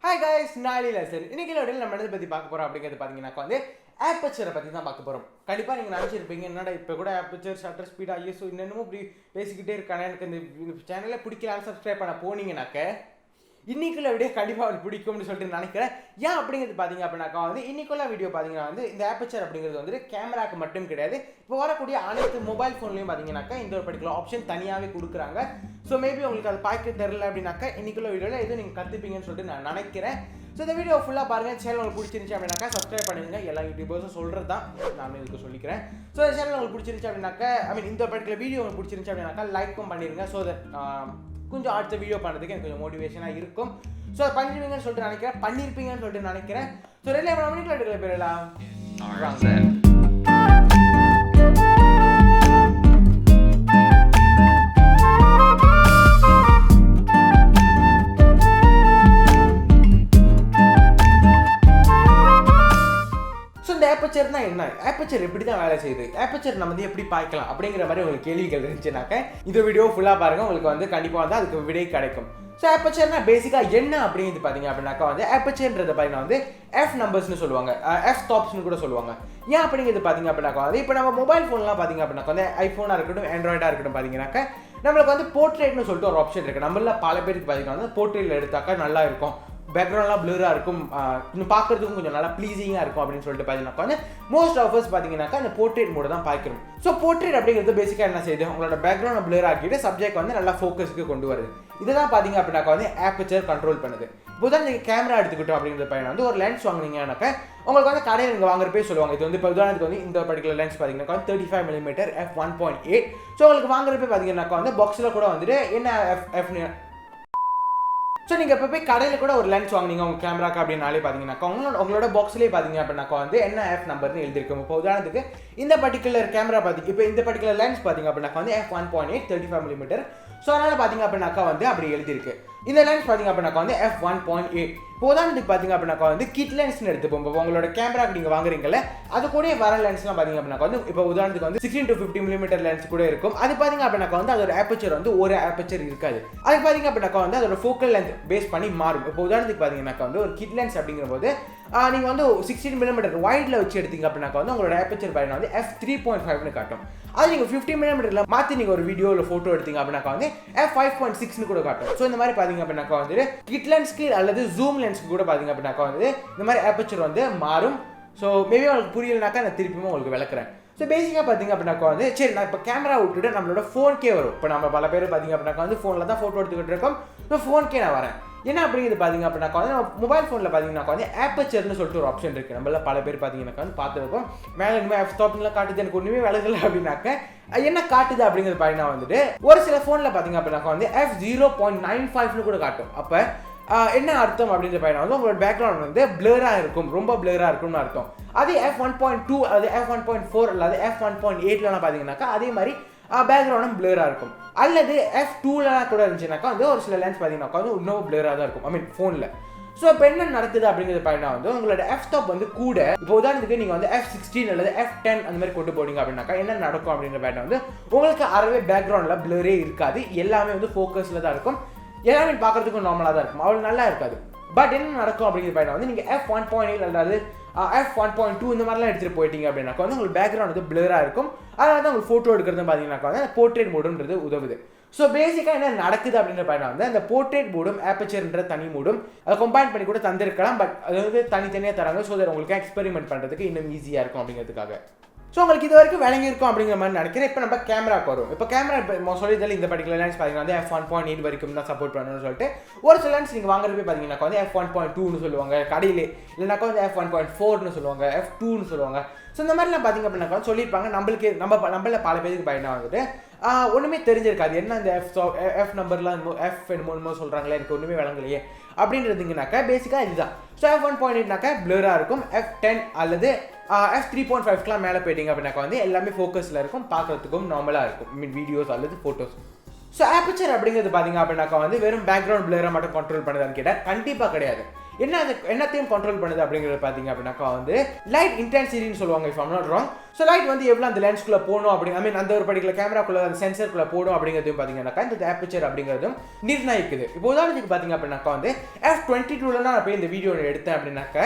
Hi guys, நான் Yellil. இன்னைக்கு நம்ம எதை பற்றி பார்க்க போகிறோம் அப்படிங்கிறது பார்த்தீங்கன்னா Aperture பற்றி தான் பார்க்க போகிறோம். கண்டிப்பாக நீங்கள் நினச்சிருப்பீங்க, என்னடா இப்போ கூட Aperture ஷட்டர் ஸ்பீட் ஐஎஸ்ஓ இன்னமும் இப்படி பேசிக்கிட்டே இருக்கானே, எனக்கு இந்த சேனலை பிடிக்கலான்னு சப்ஸ்கிரைப் பண்ண போனீங்கன்னாக்க இன்னைக்குள்ள வீடியோ கண்டிப்பாக அவருக்கு பிடிக்கும்னு சொல்லிட்டு நினைக்கிறேன். ஏன் அப்படிங்கிறது பார்த்தீங்க அப்படின்னாக்கா இன்னைக்குள்ள வீடியோ பார்த்தீங்கன்னா இந்த Aperture அப்படிங்கிறது கேமராக்கு மட்டும் கிடையாது. இப்போ வரக்கூடிய அனைத்து மொபைல் ஃபோன்லையும் பார்த்தீங்கன்னாக்கா இந்த ஒரு பர்டிகுலர் ஆப்ஷன் தனியாகவே கொடுக்குறாங்க. ஸோ மேபி உங்களுக்கு அது பார்க்க தெரியல அப்படின்னாக்கா இன்னைக்குள்ள வீடியோவில் எதுவும் நீங்கள் கற்றுப்பீங்கன்னு சொல்லிட்டு நான் நினைக்கிறேன். ஸோ இந்த வீடியோ ஃபுல்லாக பாருங்கள். சேனல் உங்களுக்கு பிடிச்சிருந்துச்சு அப்படின்னாக்கா சப்ஸ்கிரைப் பண்ணுங்க. எல்லா யூடியூபர்ஸும் சொல்கிறது தான் நான் இதுக்கு சொல்லிக்கிறேன். ஸோ இந்த சேனல் உங்களுக்கு பிடிச்சிருந்துச்சு அப்படின்னாக்கா இந்த பர்டிகுலர் வீடியோ உங்களுக்கு பிடிச்சிருந்துச்சு அப்படின்னாக்கா லைக்கும் பண்ணிடுங்க. ஸோ கொஞ்சம் அடுத்த வீடியோ பண்ணுறதுக்கு எனக்கு கொஞ்சம் மோட்டிவேஷனாக இருக்கும். ஸோ அதை பண்ணிருவீங்கன்னு சொல்லிட்டு நினைக்கிறேன், பண்ணியிருப்பீங்கன்னு சொல்லிட்டு நினைக்கிறேன். ஸோ 2 மணிக்குள்ள எடுக்கிற பேரெல்லாம் Aperture என்ன? Aperture எப்படி தான் வேலை செய்யுது? Aperture நம்ம எப்படி பார்க்கலாம் அப்படிங்கிற மாதிரி உங்களுக்கு கேள்விகள் இருந்துச்சுனாக்க இந்த வீடியோ ஃபுல்லாக பாருங்கள். உங்களுக்கு கண்டிப்பாக அதுக்கு விடை கிடைக்கும். ஸோ Apertureனா பேசிக்காக என்ன அப்படிங்கிறது பார்த்தீங்க அப்படின்னாக்கா Apertureன்றதை பார்த்தீங்கன்னா F நம்பர்ஸ்னு சொல்லுவாங்க, F ஸ்டாப்ஸ்னு கூட சொல்லுவாங்க. ஏன் அப்படிங்கிறது பார்த்தீங்க அப்படின்னாக்கா இப்போ நம்ம மொபைல் ஃபோன்லாம் பார்த்தீங்க அப்படின்னாக்கா ஐஃபோனாக இருக்கட்டும், ஆண்ட்ராய்டாக இருக்கட்டும் பார்த்தீங்கன்னாக்கா நம்மளுக்கு போர்ட்ரேட்னு சொல்லிட்டு ஒரு ஆப்ஷன் இருக்குது. நம்மள பல பேருக்கு பார்த்தீங்கன்னா போர்ட்ரேட்டில் எடுத்தாக்கா நல்லா இருக்கும், பேக்ரவுண்ட்லாம் ப்ளூராக இருக்கும், இன்னும் பார்க்குறதுக்கும் கொஞ்சம் நல்லா ப்ளீஸிங்காக இருக்கும் அப்படின்னு சொல்லிட்டு பார்த்தீங்கன்னா மோஸ்ட் ஆஃபர்ஸ் பார்த்தீங்கன்னாக்கா அந்த போர்ட்ரேட் மோட தான் பார்க்கணும். ஸோ போர்ட்ரேட் அப்படிங்கிறது பேசிக்காக என்ன செய்யுது, உங்களோட பேக்ரவுண்ட் ப்ளூர் ஆக்கிட்டு சப்ஜெக்ட் நல்லா ஃபோக்கஸுக்கு கொண்டு வருது. இதுதான் பார்த்தீங்க அப்படின்னாக்கா Aperture கண்ட்ரோல் பண்ணுது. இப்போ தான் நீங்கள் கேமரா எடுத்துக்கிட்டோம் அப்படிங்கிற பையன் ஒரு லென்ஸ் வாங்கினீங்கன்னாக்கா உங்களுக்கு கடையில் நீங்கள் வாங்குறப்பே சொல்லுவாங்க. இது இப்போ உதாரணத்துக்கு இந்த பர்டிகுலர் லென்ஸ் பார்த்தீங்கன்னா 35mm f1.8. ஸோ உங்களுக்கு வாங்குறப்பே பார்த்தீங்கன்னாக்கா பாக்ஸில் கூட என்ன f ஸோ நீங்கள் இப்போ போய் கடையில் கூட ஒரு லென்ஸ் வாங்கினீங்க உங்கள் கேமராக்கு அப்படின்னாலே பார்த்தீங்கன்னாக்கா உங்களோட பாக்ஸ்லேயே பார்த்தீங்க அப்படின்னாக்கா என்ன F நம்பர்னு எழுதிருக்கும். இப்போ உதாரணத்துக்கு இந்த பர்டிகுலர் கேமரா பார்த்தீங்க, இப்போ இந்த பர்டிகுலர் லென்ஸ் பார்த்தீங்க அப்படின்னாக்கா f1.8 35mm. ஸோ அதனால் பார்த்தீங்க அப்படின்னாக்கா அப்படி எழுதிருக்கு. இந்த லென்ஸ் பார்த்தீங்க அப்படின்னாக்கா f1.8. இப்போ உதாரணத்துக்கு பார்த்தீங்க அப்படின்னாக்கா கிட் லென்ஸ்னு எடுத்துப்போம். இப்போ உங்களோட கேமராக்கு நீங்கள் வாங்குறீங்கல்ல அது கூட வர லென்ஸ்லாம் பார்த்தீங்க அப்படின்னாக்கா இப்போ உதாரணத்துக்கு 16 to 50mm லென்ஸ் கூட இருக்கும். அது பார்த்தீங்க அப்படின்னாக்கா அதோட Aperture ஒரு Aperture இருக்காது. அது பார்த்தீங்க அப்படின்னாக்கா அதோட ஃபோக்கல் லென்த் பேஸ் பண்ணி மாறும். இப்போ உதாரணத்துக்கு பார்த்தீங்கன்னாக்கா ஒரு கிட் லென்ஸ் அப்படிங்கிற போது நீங்கள் 16mm வைடில் வச்சு எடுத்தீங்க அப்படின்னாக்கா உங்களோட Aperture பார்த்தீங்கன்னா f3.5னு காட்டும். அது நீங்கள் 50mm மாற்றி நீங்கள் ஒரு வீடியோ இல்லை ஃபோட்டோ எடுத்தீங்க அப்படின்னாக்கா f5.6னு கூட காட்டும். ஸோ இந்த மாதிரி பார்த்தீங்க அப்படின்னாக்கா கிட் லென்ஸ்க்கு அல்லது ஜூம் லென்ஸ்க்கு கூட பார்த்தீங்க அப்படின்னாக்கா இந்த மாதிரி Aperture மாறும். ஸோ மேபி உங்களுக்கு புரியலனாக்கா நான் திருப்பியும் உங்களுக்கு விளக்குறேன். ஸோ பேசிக்காக பார்த்தீங்க அப்படின்னாக்கா சரி, நான் இப்போ கேமரா விட்டுட்டு நம்மளோட 4K வரும். இப்போ நம்ம பல பேர் பார்த்தீங்க அப்படின்னாக்கா ஃபோனில் தான் ஃபோட்டோ எடுத்துக்கிட்டு இருக்கோம். ஸோ 4K நான் வரேன். என்ன அப்படிங்கிறது பார்த்தீங்க அப்படின்னாக்கா நம்ம மொபைல் ஃபோனில் பார்த்தீங்கன்னாக்கா Apertureனு சொல்லிட்டு ஒரு ஆப்ஷன் இருக்குது. நம்மள பல பேர் பார்த்தீங்கன்னாக்கா பார்த்துருக்கோம். மேலே இனிமேல் F ஸ்டாப்லாம் காட்டுது, எனக்கு ஒன்றுமே விலகலை அப்படின்னாக்க என்ன காட்டுது அப்படிங்கிறது பார்த்தீங்கன்னா ஒரு சில ஃபோனில் பார்த்தீங்க அப்படின்னாக்கா f0.95னு கூட காட்டும். அப்போ என்ன அர்த்தம் அப்படின்ற பையனா உங்களோட பேக்ரவுண்ட் பிளராக இருக்கும், ரொம்ப பிளராக இருக்கும்னு அர்த்தம். அதே f1.2 அல்லது f1.4 அல்லது f1.8லாம் பார்த்தீங்கன்னாக்கா அதே மாதிரி பேக்ரவுண்டும் பிளராக இருக்கும். அல்லது f2லாம் கூட இருந்துச்சுனாக்கா ஒரு சில லென்ஸ் பார்த்தீங்கன்னாக்கா இன்னும் பிளராக தான் இருக்கும் ஃபோனில். ஸோ இப்போ என்ன நடக்குது அப்படிங்கிறது பையனா உங்களோட f ஸ்டாப் கூட இப்போ உதாரணத்துக்கு நீங்கள் f16 அல்லது f10 அந்த மாதிரி கொண்டு போனீங்க அப்படின்னாக்கா என்ன நடக்கும் அப்படிங்கிற பையனா உங்களுக்கு அறவே பேக்ரவுண்டில் பிளரே இருக்காது, எல்லாமே ஃபோக்கஸில் தான் இருக்கும், எல்லாமே பார்க்குறதுக்கும் நார்மலாக தான் இருக்கும், அவ்வளோ நல்லா இருக்காது. பட் என்ன நடக்கும் அப்படிங்கிற பையனா நீங்கள் f1.8 அல்லது f1.2 இந்த மாதிரிலாம் எடுத்துகிட்டு போயிட்டீங்க அப்படின்னாக்கா உங்களுக்கு பேக்ரவுண்ட் பிளராக இருக்கும். அதனால தான் உங்களுக்கு ஃபோட்டோ எடுக்கிறது பார்த்தீங்கன்னாக்கா போர்ட்ரேட் மோடுன்றது உதவுது. ஸோ பேசிக்காக என்ன நடக்குது அப்படின்ற பையனா அந்த போர்ட்ரேட் மோடும் Apertureன்ற தனி மோடும் அதை கம்பைன் பண்ணி கூட தந்திருக்கலாம். பட் அது தனித்தனியாக தராங்க. ஸோ அதை உங்களுக்கு எக்ஸ்பெரிமெண்ட் பண்ணுறதுக்கு இன்னும் ஈஸியாக இருக்கும் அப்படிங்கிறதுக்காக. ஸோ உங்களுக்கு இது வரைக்கும் விளங்கியிருக்கும் அப்படிங்கிற மாதிரி நினைக்கிறேன். இப்போ நம்ம கேமராக்கு வரும். இப்போ கேமரா இப்போ சொல்லியதில் இந்த பர்டிகுலர் லென்ஸ் பார்த்தீங்கன்னா f1.8 வரைக்கும் தான் சப்போர்ட் பண்ணணும்னு சொல்லிட்டு ஒரு சில லென்ஸ் நீங்கள் வாங்குறப்பே பார்த்தீங்கன்னாக்கா f1.2னு சொல்லுவாங்க கடையிலே, இல்லைனாக்கா f1.4னு சொல்லுவாங்க, f2னு சொல்லுவாங்க. ஸோ இந்த மாதிரிலாம் பார்த்தீங்க அப்படின்னாக்கா சொல்லியிருப்பாங்க. நம்மள பல பேருக்கு பையனா ஒன்றுமே தெரிஞ்சிருக்காது, என்ன இந்த f நம்பர்லாம் f என்னமோ சொல்கிறாங்களே எனக்கு ஒன்றுமே விளங்கலையே அப்படின்றதுங்கனாக்கா பேசிக்காக இதுதான். ஸோ f1.8னாக்கா பிளராக இருக்கும், f10 அல்லது f3.5க்குலாம் மேலே போயிட்டீங்க அப்படின்னாக்கா எல்லாமே ஃபோக்கஸில் இருக்கும், பார்க்குறதுக்கும் நார்மலாக இருக்கும் வீடியோஸ் அல்லது ஃபோட்டோஸ். ஸோ Aperture அப்படிங்கிறது பார்த்தீங்க அப்படின்னாக்கா வெறும் பேக்ரவுண்ட் பிளரை மட்டும் கண்ட்ரோல் பண்ணுதான்னு கேட்டால் கண்டிப்பாக கிடையாது. என்னத்தையும் கண்ட்ரோல் பண்ணுது அப்படிங்கிறது பார்த்தீங்க அப்படின்னாக்கா வந்து லைட் இன்டென்சிட்டின்னு சொல்லுவாங்க if I'm not wrong. So light வந்து எவ்வளோ அந்த லென்ஸ்குள்ளே போகணும் அப்படி ஐ மீன் அந்த ஒரு பர்டிகுலர் கேமராக்குள்ளே அந்த சென்சருக்குள்ளே போகணும் அப்படிங்கிறதையும் பார்த்தீங்கன்னாக்கா இந்த ஆப்பர்ச்சர் அப்படிங்கிறதும் நிர்ணயிக்குது. இப்போ உதாரணத்துக்கு பார்த்தீங்க அப்படின்னாக்கா வந்து F22 நான் போய் இந்த வீடியோ எடுத்தேன் அப்படின்னாக்கா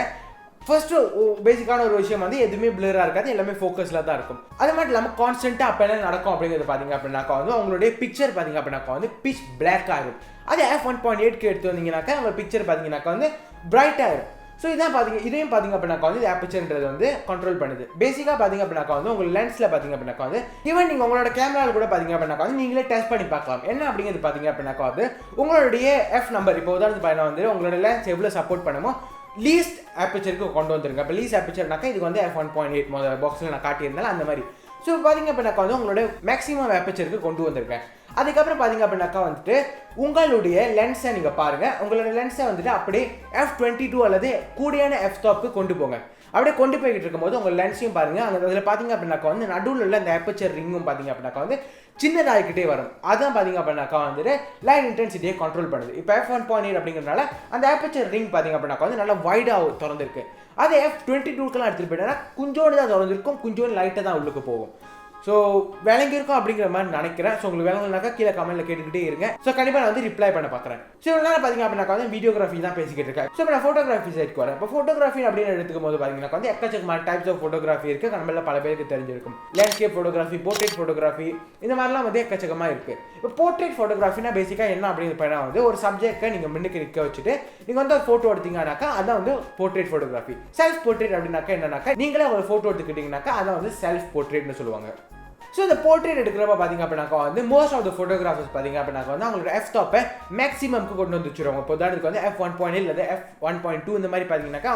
ஃபர்ஸ்ட்டு பேசிக்கான ஒரு விஷயம் வந்து எதுவுமே பிளராக இருக்காது, எல்லாமே ஃபோக்கஸில் தான் இருக்கும். அது மட்டும் இல்லாமல் கான்ஸ்டன்ட்டாக அப்போ என்ன நடக்கும் அப்படிங்கிறது பார்த்தீங்க அப்படின்னாக்கா வந்து உங்களுடைய பிக்சர் பார்த்தீங்க அப்படின்னாக்கா வந்து பிச் பிளாக் ஆகும். அதே F1.8க்கு எடுத்து வந்தீங்கன்னாக்கா உங்கள் பிக்சர் பார்த்தீங்கன்னாக்கா வந்து பிரைட் ஆகிடும். ஸோ இதையும் பார்த்தீங்க அப்படின்னாக்கா வந்து ஆப்பர்ச்சர்ன்றது வந்து கண்ட்ரோல் பண்ணுது. பேசிக்காக பார்த்தீங்க அப்படின்னாக்கா வந்து உங்கள் லென்ஸில் பார்த்தீங்க அப்படின்னாக்கா வந்து ஈவன் நீங்கள் உங்களோட கேமராவில் கூட பார்த்தீங்க அப்படின்னாக்கா வந்து நீங்களே டெஸ்ட் பண்ணி பார்க்கலாம். என்ன அப்படிங்கிறது பார்த்தீங்க அப்படின்னாக்கா வந்து உங்களுடைய F நம்பர் இப்போ உதாரணத்துக்கு பார்த்தீங்கன்னா வந்து உங்களோட லென்ஸ் எவ்வளோ சப்போர்ட் பண்ணுமோ லீஸ்ட் ஆப்பர்ச்சருக்கு கொண்டு வந்துருங்க. இப்போ லீஸ்ட் ஆப்பர்ச்சர்னாக்கா இதுக்கு வந்து F1.8 முதல் பாக்ஸில் நான் காட்டியிருந்தாலும் அந்த மாதிரி. ஸோ பார்த்தீங்க அப்படின்னாக்கா வந்து உங்களோட மேக்ஸிமம் ஆப்பர்ச்சருக்கு கொண்டு வந்திருக்கேன். அதுக்கப்புறம் பார்த்தீங்க அப்படின்னாக்கா வந்துட்டு உங்களுடைய லென்ஸை நீங்கள் பாருங்கள். உங்களோட லென்ஸை வந்துட்டு அப்படியே F22 அல்லது கூடியான F-stopக்கு கொண்டு போங்க. அப்படியே கொண்டு போய்கிட்டு இருக்கும்போது உங்கள் லென்ஸையும் பாருங்கள். அங்கே அதில் பார்த்தீங்க அப்படின்னாக்கா வந்து நடுவில் உள்ள அந்த ஆப்பர்ச்சர் ரிங்கும் பார்த்தீங்க அப்படின்னாக்கா வந்து சின்னதாகிக்கிட்டே வரும். அதான் பார்த்தீங்க அப்படின்னாக்கா வந்துட்டு லைட் இன்டென்சிட்டியை கண்ட்ரோல் பண்ணுது. இப்போ F1.8 அப்படிங்கிறதுனால அந்த ஆப்பர்ச்சர் ரிங் பார்த்தீங்க அப்படின்னாக்கா வந்து நல்லா வைடாக திறந்துருக்கு. அதே F22க்குலாம் எடுத்துகிட்டு போயிட்டேன்னா கொஞ்சோண்டு தான் திறந்துருக்கும், கொஞ்சோண்டு லைட்டாக தான் உள்ளுக்கு போகும். ஸோ விளங்கியிருக்கும் அப்படிங்கிற மாதிரி நினைக்கிறேன். ஸோ உங்களுக்கு விளங்குனாக்கா கீழே கமெண்ட்டில் கேட்டுக்கிட்டே இருங்க. ஸோ கண்டிப்பாக நான் வந்து ரிப்ளை பண்ண பார்க்குறேன். ஸோ இவ்வளோ நேரம் பார்த்தீங்க அப்படின்னாக்கா வந்து வீடியோகிராஃபி தான் பேசிக்கிட்டு இருக்கேன். ஸோ இப்போ நான் ஃபோட்டோகிராஃபி சைட்க்கு வரேன். இப்போ ஃபோட்டோகிராஃபி அப்படின்னு எடுத்துக்கும் போது பார்த்தீங்கன்னா வந்து எக்கச்சக்கமான டைப்ஸ் ஆஃப் ஃபோட்டோகிராஃபி இருக்குது. நம்மள பல பேருக்கு தெரிஞ்சிருக்கும். லேண்ட்ஸ்கேப் ஃபோட்டோகிராஃபி, போர்ட்ரேட் ஃபோட்டோகிராஃபி, இந்த மாதிரிலாம் வந்து எக்கச்சக்கமாக இருக்குது. இப்போ போர்ட்ரேட் ஃபோட்டோகிராஃபினா பேசிக்காக என்ன அப்படின்னு பார்த்தா வந்து ஒரு சப்ஜெக்டை நீங்கள் முன்னுக்கு நிற்க வச்சுட்டு நீங்கள் வந்து ஒரு ஃபோட்டோ எடுத்தீங்கன்னாக்கா அதான் வந்து போர்ட்ரேட் ஃபோட்டோகிராஃபி. செல்ஃப் போர்ட்ரேட் அப்படின்னாக்கா என்னன்னாக்கா நீங்களே ஒரு ஃபோட்டோ எடுத்துக்கிட்டீங்கன்னாக்கா அதான் வந்து செல்ஃப் போர்ட்ரேட்னு சொல்லுவாங்க. ஸோ இந்த போர்ட்ரேட் எடுக்கிறப்ப பார்த்தீங்க அப்படின்னாக்கா வந்து மோஸ்ட் ஆஃப் த ஃபோட்டோகிராஃபர்ஸ் பார்த்தீங்க அப்படின்னாக்கா வந்து அவங்களோட F-stopஐ மேக்ஸிமம்க்கு கொண்டு வந்து வச்சுருவாங்க. இப்போ உதாரணத்துக்கு வந்து F1.8 இல்லை F1.2 இந்த மாதிரி பார்த்தீங்கன்னாக்கா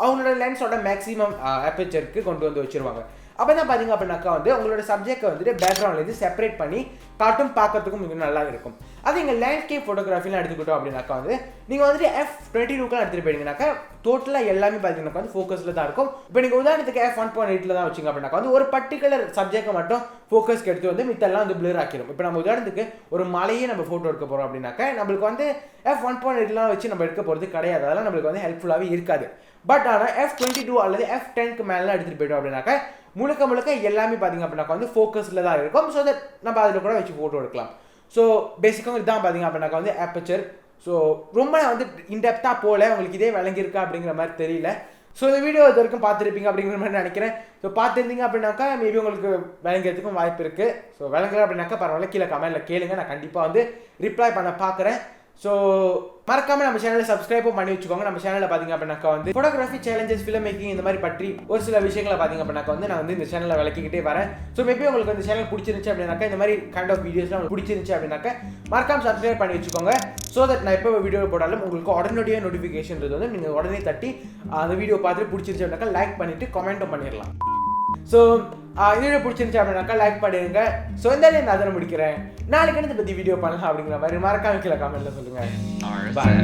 அவங்களோட லென்ஸோட மேக்ஸிமம் ஆப்பர்ச்சருக்கு கொண்டு வந்து வச்சுருவாங்க. அப்போ தான் பார்த்தீங்க அப்படின்னாக்கா வந்து உங்களோட சப்ஜெக்டை வந்துட்டு பேக்ரவுண்ட்லேருந்து செப்பரேட் பண்ணி காட்டும் பார்க்கறதுக்கும் மிக நல்லா இருக்கும். அது எங்கள் லேண்ட்ஸ்கேப் ஃபோட்டோகிராஃபிலாம் எடுத்துக்கிட்டோம் அப்படின்னாக்கா வந்து நீங்கள் வந்துட்டு F22க்குலாம் எடுத்துகிட்டு போயிட்டீங்கன்னாக்கா டோட்டலாக எல்லாமே பார்த்தீங்கன்னாக்கா வந்து ஃபோக்கஸில் தான் இருக்கும். இப்போ நீங்கள் உதாரணத்துக்கு F1.8 தான் வச்சிங்க அப்படின்னாக்கா வந்து ஒரு பர்டிகுலர் சப்ஜெக்டை மட்டும் ஃபோக்கஸ்க்கு எடுத்து வந்து மித்தெல்லாம் வந்து பிளர் ஆக்கிடும். இப்போ நம்ம உதாரணத்துக்கு ஒரு மலையே நம்ம ஃபோட்டோ எடுக்க போகிறோம் அப்படின்னாக்கா நம்மளுக்கு வந்து F1.8 வச்சு நம்ம எடுக்க போகிறது கிடையாது. அதெல்லாம் நம்மளுக்கு வந்து ஹெல்ப்ஃபுல்லாகவே இருக்காது. பட் ஆனால் F22 அல்லது F10க்கு மேலே எடுத்துகிட்டு போய்ட்டோம் அப்படின்னாக்கா முழுக்க எல்லாமே பார்த்தீங்க அப்படின்னாக்கா வந்து ஃபோக்கஸில் தான் இருக்கும். ஸோ தட் நம்ம அதில் கூட வச்சு ஃபோட்டோ எடுக்கலாம். ஸோ பேசிக்காக இதுதான் பார்த்தீங்க அப்படின்னாக்கா வந்து ஆப்பர்ச்சர். ஸோ ரொம்ப நான் வந்து இன்டெப்த்தாக போகல, உங்களுக்கு இதே விளங்கியிருக்கா அப்படிங்கிற மாதிரி தெரியல. ஸோ இந்த வீடியோ இது வரைக்கும் பார்த்துருப்பீங்க அப்படிங்கிற மாதிரி நினைக்கிறேன். ஸோ பார்த்துருந்தீங்க அப்படின்னாக்கா மேபி உங்களுக்கு விளங்கிறதுக்கும் வாய்ப்பு இருக்குது. ஸோ விளங்கல அப்படின்னாக்கா பரவாயில்ல, கீழே கமெண்ட்டில் கேளுங்க, நான் கண்டிப்பாக வந்து ரிப்ளை பண்ண பார்க்குறேன். ஸோ மறக்காம நம்ம சேனலை சப்ஸ்கிரைபும் பண்ணி வச்சுக்கோங்க. நம்ம சேனலில் பார்த்தீங்க அப்படின்னாக்கா வந்து ஃபோட்டோகிராஃபி சேலஞ்சஸ், ஃபிலிம் மேக்கிங் இந்த மாதிரி பற்றி ஒரு சில விஷயங்களை பார்த்தீங்க அப்படின்னாக்கா வந்து நான் வந்து இந்த சேனலில் விளக்கிக்கிட்டே வரேன். ஸோ மேபி உங்களுக்கு இந்த சேனல் பிடிச்சிருந்துச்சு அப்படின்னாக்கா இந்த மாதிரி கைண்ட் ஆஃப் வீடியோஸ்லாம் உங்களுக்கு பிடிச்சிருந்துச்சு அப்படின்னாக்கா மறக்காம சப்ஸ்கிரைப் பண்ணி வச்சுக்கோங்க. ஸோ தட் நான் எப்போ வீடியோ போட்டாலும் உங்களுக்கு உடனடியாக நோட்டிஃபிகேஷன் வந்து நீங்கள் உடனே தட்டி அந்த வீடியோ பார்த்துட்டு பிடிச்சிருச்சு அப்படின்னாக்கா லைக் பண்ணிவிட்டு கமெண்ட்டும் பண்ணிடலாம். ஸோ இந்த வீடியோ பிடிச்சிருந்துச்சு அப்படின்னாக்கா லைக் பண்ணிடுங்க. ஸோ இந்த நான் அதில் முடிக்கிறேன். நாளைக்கு இதை பற்றி வீடியோ பண்ணலாம் அப்படிங்கிற மாதிரி மறக்காம கீழே கமெண்ட்டில் சொல்லுங்கள். பாய்.